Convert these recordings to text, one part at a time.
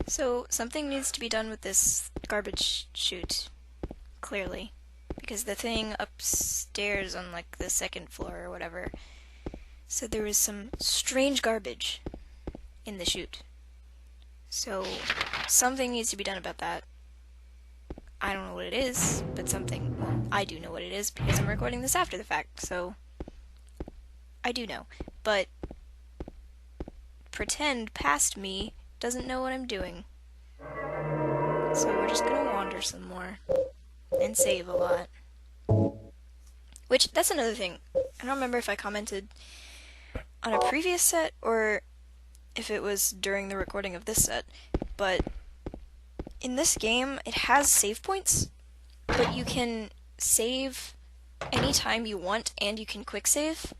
So, something needs to be done with this garbage chute, clearly. Because the thing upstairs on, like, the second floor or whatever said there was some strange garbage in the chute. So, something needs to be done about that. I don't know what it is, but something, well, I do know what it is because I'm recording this after the fact, so I do know. But pretend past me doesn't know what I'm doing. So we're just gonna wander some more and save a lot. Which, that's another thing. I don't remember if I commented on a previous set or if it was during the recording of this set, but in this game, it has save points, but you can save anytime you want and you can quick save.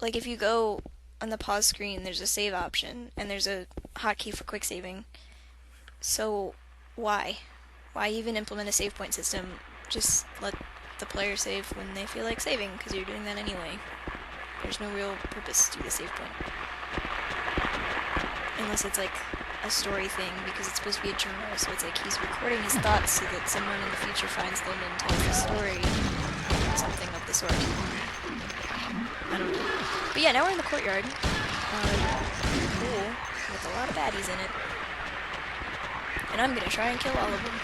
Like if you go on the pause screen, there's a save option and there's a hotkey for quick saving. So why? Why even implement a save point system? Just let the player save when they feel like saving, because you're doing that anyway. There's no real purpose to the save point. Unless it's like a story thing, because it's supposed to be a journal, so it's like he's recording his thoughts so that someone in the future finds them and tells the story. Something of the sort. I don't know. But yeah, now we're in the courtyard. Cool. With a lot of baddies in it. And I'm gonna try and kill all of them.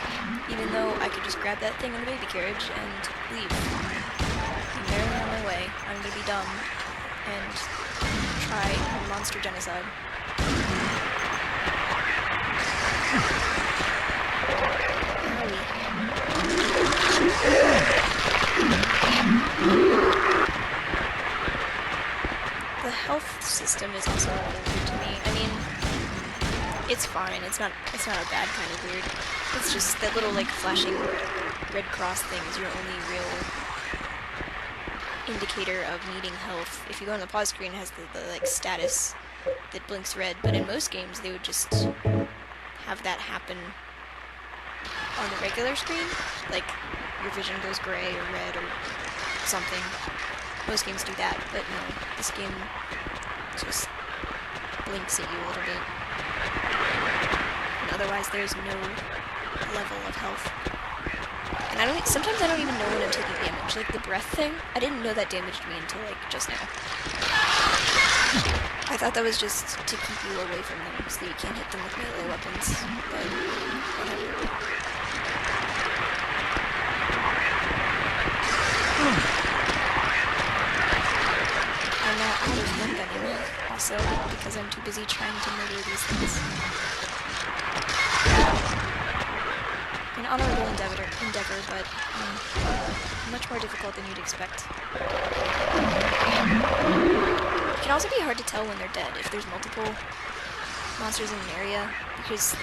Even though I could just grab that thing in the baby carriage and leave. I'm barely on my way. I'm gonna be dumb and try monster genocide. The health system is also weird to me. I mean, it's fine. It's not a bad kind of weird. It's just that little like flashing red cross thing is your only real indicator of needing health. If you go on the pause screen, it has the like status that blinks red. But in most games, they would just have that happen on the regular screen. Like your vision goes gray or red or something. Most games do that, but no, this game just blinks at you a little bit. And otherwise there's no level of health. And sometimes I don't even know when I'm taking damage. Like the breath thing, I didn't know that damaged me until like just now. I thought that was just to keep you away from them, so that you can't hit them with melee weapons, but whatever. I'm not out of limp anymore, also, because I'm too busy trying to murder these things. An honorable endeavor, but much more difficult than you'd expect. It can also be hard to tell when they're dead, if there's multiple monsters in an area, because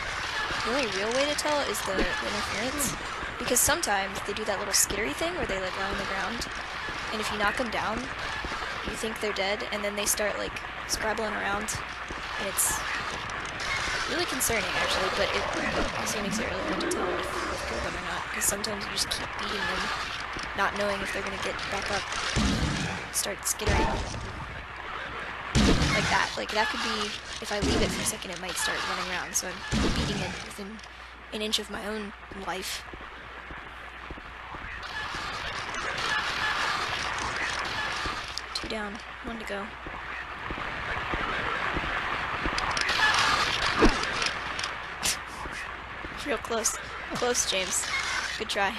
the only real way to tell is the interference. Because sometimes they do that little skittery thing where they like lie on the ground, and if you knock them down, you think they're dead, and then they start like scrabbling around, and it's really concerning actually, but it also makes it really hard to tell if you've killed them or not, because sometimes you just keep beating them, not knowing if they're gonna get back up, start skittering. Like that. Like that could be, if I leave it for a second, it might start running around, so I'm beating it within an inch of my own life. Two down, one to go. Real close. Close, James. Good try.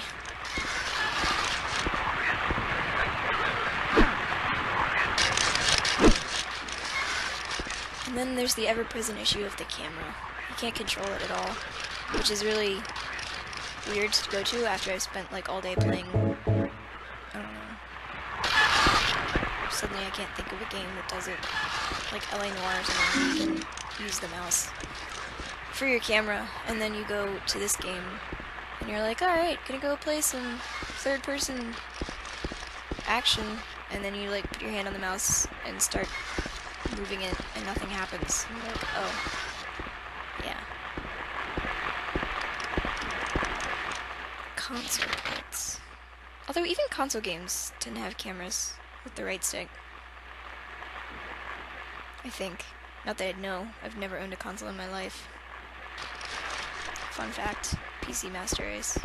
And then there's the ever-present issue of the camera. You can't control it at all, which is really weird to go to after I've spent like all day playing, I don't know. Suddenly I can't think of a game that does it, like LA Noire or something, where you can use the mouse for your camera, and then you go to this game, and you're like, alright, gonna go play some third-person action, and then you like put your hand on the mouse and start moving it, and nothing happens. And you're like, oh, yeah. Console ports. Although even console games tend to have cameras with the right stick. I think. Not that I'd know. I've never owned a console in my life. Fun fact, PC Master Race.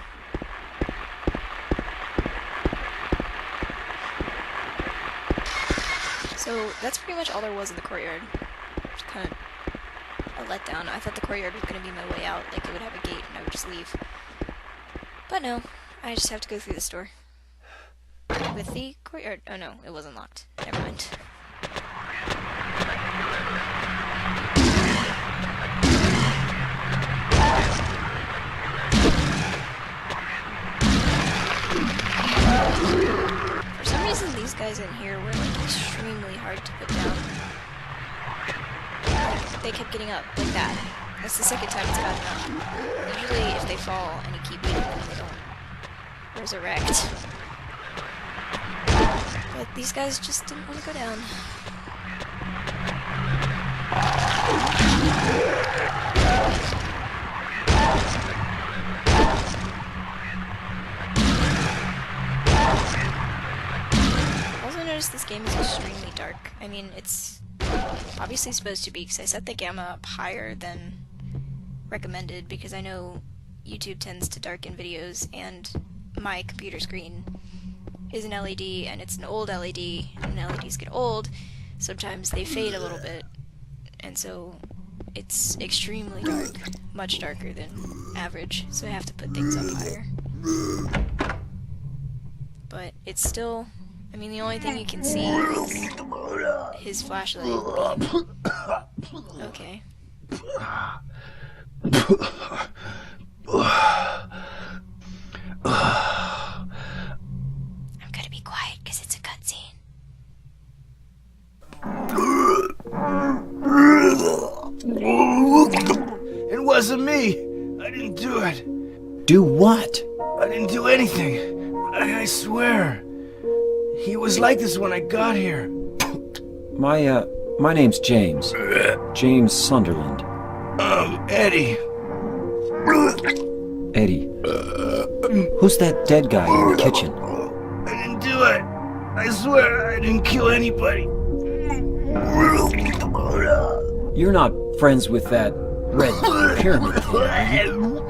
So that's pretty much all there was in the courtyard. Just kind of a letdown. I thought the courtyard was going to be my way out, like it would have a gate and I would just leave. But no, I just have to go through this door. With the courtyard. Oh no, it wasn't locked. Never mind. For some reason, these guys in here were like extremely hard to put down. Like, they kept getting up like that. That's the second time it's gotten up. Usually, if they fall and you keep beating them, they don't resurrect. But these guys just didn't want to go down. Also noticed this game is extremely dark. I mean, it's obviously supposed to be, because I set the gamma up higher than recommended, because I know YouTube tends to darken videos, and my computer screen is an LED, and it's an old LED, and when LEDs get old, sometimes they fade a little bit, and so it's extremely dark, much darker than average, so I have to put things up higher. But it's still, I mean, the only thing you can see is his flashlight beam. Okay. I'm gonna be quiet because it's a cutscene. It wasn't me. I didn't do it. Do what? I didn't do anything. I swear. He was like this when I got here. My name's James. James Sunderland. Eddie. Eddie. Who's that dead guy in the kitchen? I didn't do it. I swear I didn't kill anybody. You're not friends with that red pyramid thing, are you?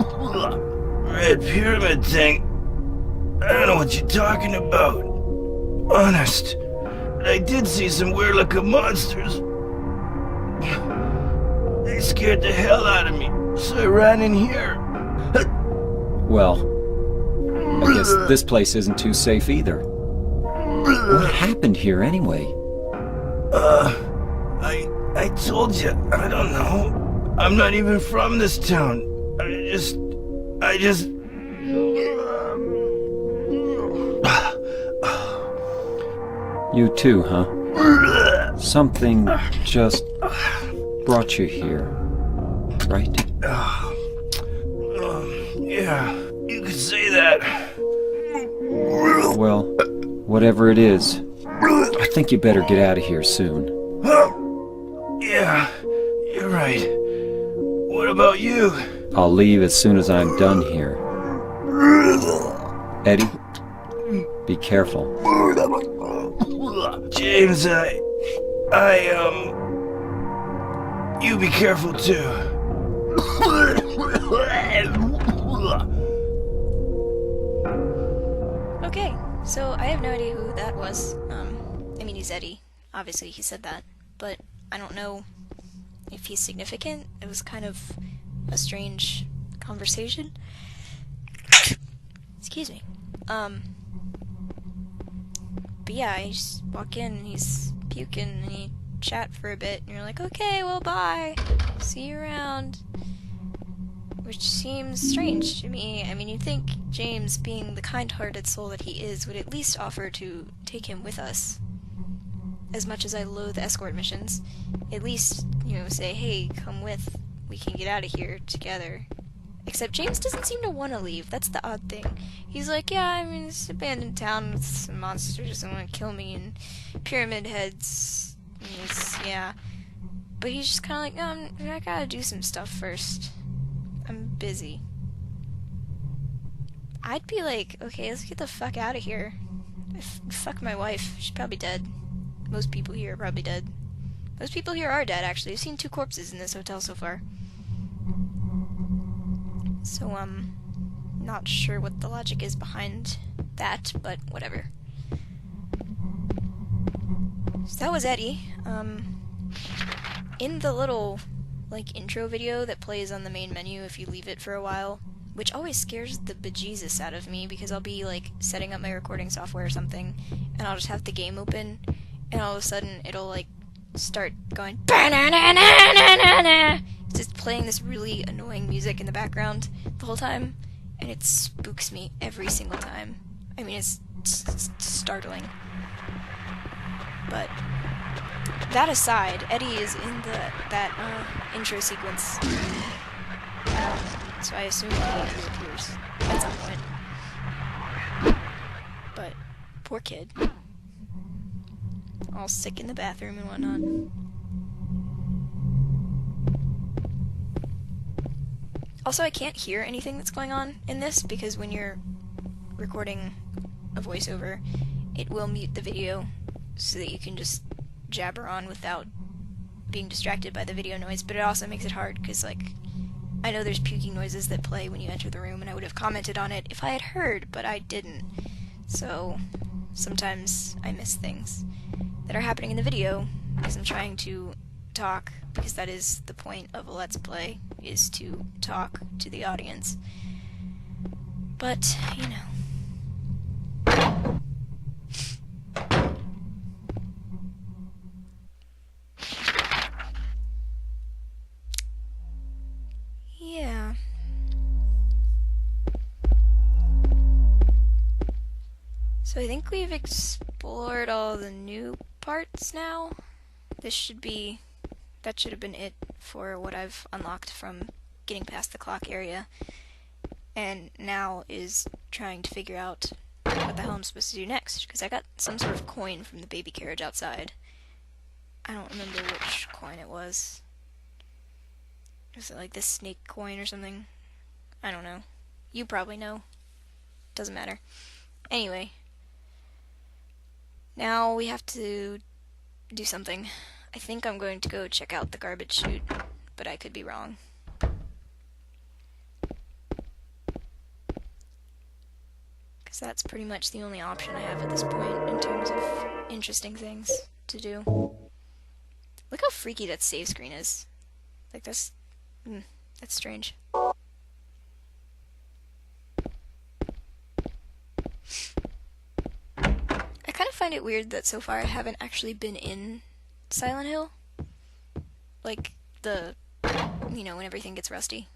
Red pyramid thing? I don't know what you're talking about. Honest. I did see some weird looking monsters. They scared the hell out of me, so I ran in here. Well, I guess this place isn't too safe either. What happened here anyway? I told you, I don't know. I'm not even from this town. I just... You too, huh? Something just brought you here, right? Yeah, you could say that. Well, whatever it is, I think you better get out of here soon. Yeah, you're right. What about you? I'll leave as soon as I'm done here. Eddie, be careful. James, you be careful too. Okay, so I have no idea who that was. I mean, he's Eddie. Obviously, he said that. But I don't know if he's significant. It was kind of a strange conversation. Excuse me. But yeah, I just walk in and he's puking and he chat for a bit and you're like, okay, well, bye. See you around. Which seems strange to me. I mean, you'd think James, being the kind-hearted soul that he is, would at least offer to take him with us. As much as I loathe escort missions, at least, say, hey, come with, we can get out of here together. Except James doesn't seem to want to leave. That's the odd thing. He's like, yeah, I mean, it's an abandoned town with some monsters that want to kill me, and pyramid heads, yeah. But he's just kind of like, no, I gotta do some stuff first. I'm busy. I'd be like, okay, let's get the fuck out of here. Fuck my wife. She's probably dead. Most people here are probably dead. Those people here are dead, actually. I've seen 2 corpses in this hotel so far. So, not sure what the logic is behind that, but whatever. So that was Eddie. In the little, like, intro video that plays on the main menu if you leave it for a while, which always scares the bejesus out of me, because I'll be, like, setting up my recording software or something, and I'll just have the game open, and all of a sudden it'll, like, start going it's just playing this really annoying music in the background the whole time, and it spooks me every single time. I mean, it's startling. But that aside, Eddie is in that intro sequence, so I assume he reappears at some point. But poor kid, all sick in the bathroom and whatnot. Also, I can't hear anything that's going on in this, because when you're recording a voiceover, it will mute the video so that you can just jabber on without being distracted by the video noise, but it also makes it hard, because, like, I know there's puking noises that play when you enter the room, and I would have commented on it if I had heard, but I didn't. So, sometimes I miss things that are happening in the video, because I'm trying to talk, because that is the point of a Let's Play, is to talk to the audience. But, you know. Yeah. So I think we've explored all the new parts now. That should have been it for what I've unlocked from getting past the clock area. And now is trying to figure out what the hell I'm supposed to do next, because I got some sort of coin from the baby carriage outside. I don't remember which coin it was. Was it like this snake coin or something? I don't know. You probably know. Doesn't matter. Anyway. Now we have to do something. I think I'm going to go check out the garbage chute, but I could be wrong. Because that's pretty much the only option I have at this point in terms of interesting things to do. Look how freaky that save screen is. Like, that's strange. I kind of find it weird that so far I haven't actually been in Silent Hill. Like, when everything gets rusty.